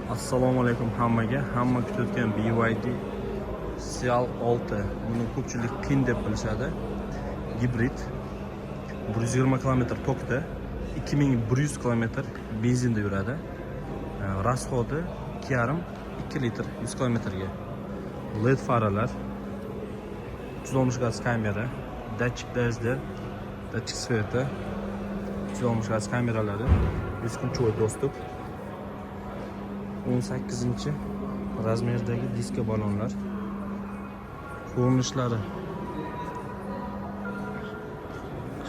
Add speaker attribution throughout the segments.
Speaker 1: Assalomu alaykum hammaga. Hamma kutayotgan BYD Seal 6. Buni ko'pchilik Pin deb bilishadi. Gibrid. 120 km tokda, 2100 km benzinda yuradi. Rasxodi 2,5-2 litr 100 km ga. LED faralar, 360 gradus kamera, datchik dajda, datchik sveta, 360 gradus kameralari, 100 kunchoy dostуп. 18 razmerdagi diska balonlar. Ko'rinishlari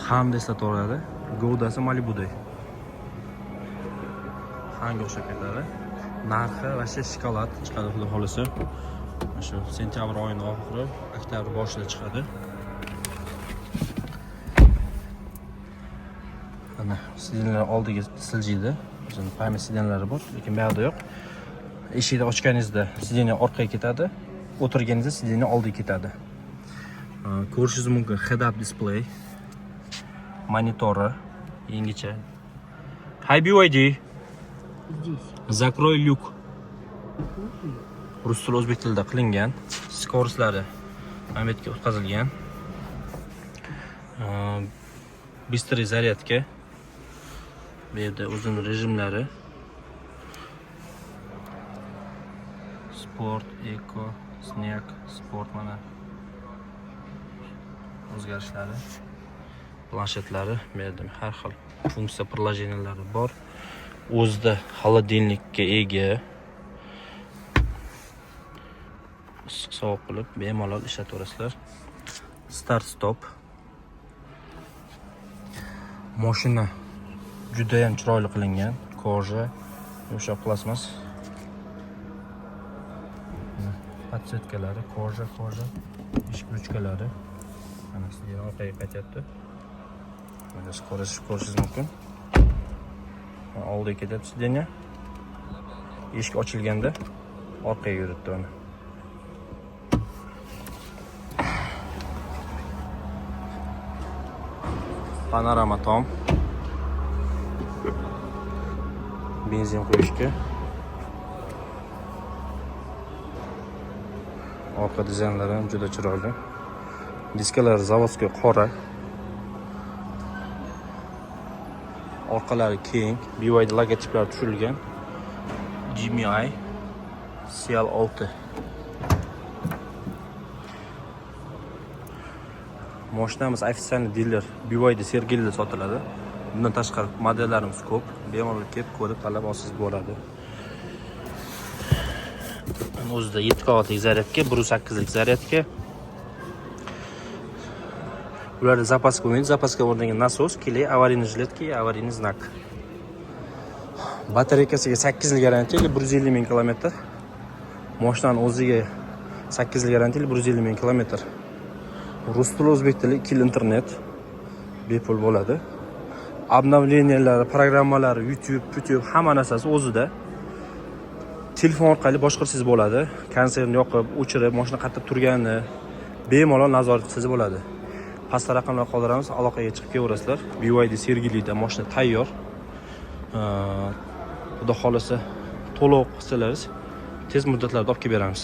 Speaker 1: ham eslataveradi. G'ovdasi Malibuday. Hanga o'xshab ketadi. Narxi va shokolad chiqadi xudo xolisa. Shu sentyabr oyining oxiri, oktyabr boshida chiqadi. Ana sidenlar oldiga siljiydi. O'zining payme sidenlari bor, lekin bu yerda yo'q. Eshikni ochganingizda sideniya orqaga ketadi, o'tirganingizda sideniya oldiga ketadi. Ko'rishingiz mumkin head-up display, monitori yangicha. Hi BYD. Zakroy lyuk. Rus tili o'zbek tilida qilingan. Skoroslari mana bu yerga o'tkazilgan. Быстрый zaryadka. Bu yerda o'zining rejimlari. Sport, Eco, Snack, Sport mana o'zgarishlari. Planshetlari, bu yerda har xil funksiya приложениялari bor. O'zida холодильникka ega. Issiq sovuq qilib bemalol ishlataverasizlar. Start stop. Mashina juda ham chiroyli qilingan, koja, yumshoq plasmas. Подсветкалari, koja, eshik ruchkalari. Mana sizga orqaga qaytyapti. Mana ko'rishingiz mumkin. Oldiga ketyapti sideniya. Eshik ochilganda orqaga yuritdi uni. Panorama tom. Benzin qo'yishga. Orqa dizaynlari ham juda chiroyli. Diskalar zavodskiy qora. Orqalari keng, BYD logotiplari tushirilgan. GMI Seal 6. Mashinamiz ofitsialniy diler BYD Sergelida sotiladi. Bundan tashqari modellarimiz ko'p. Bemalol kelib ko'rib talab olsangiz bo'ladi. O'zida 7 qavatlik zaryadka, 1.8 lik zaryadka. Ularda zapaska o'rnaydi. Zapaska o'rnagan nasos, kelay, avariyniy jiletka, avariyniy znak. Batareykasiga 8 yil garantiya, 150 ming kilometr. Mashinaning o'ziga 8 yil garantiya, 150 ming kilometr. Rus tili, o'zbek tili, 2 yil internet bepul bo'ladi. Обновлениялari, programmalari, YouTube hamma narsasi o'zida. Telefon orqali boshqarsangiz bo'ladi. Konsertni yoqib, o'chirib, mashina qattiq turganini bemalol nazorat qilsangiz bo'ladi. Pastda raqamlar qoldiramiz, aloqaga chiqib kelaverasizlar. BYD Sergelida mashina tayyor. Xudo xolisa to'liq qilsangiz tez muddatlarda olib kelib beramiz.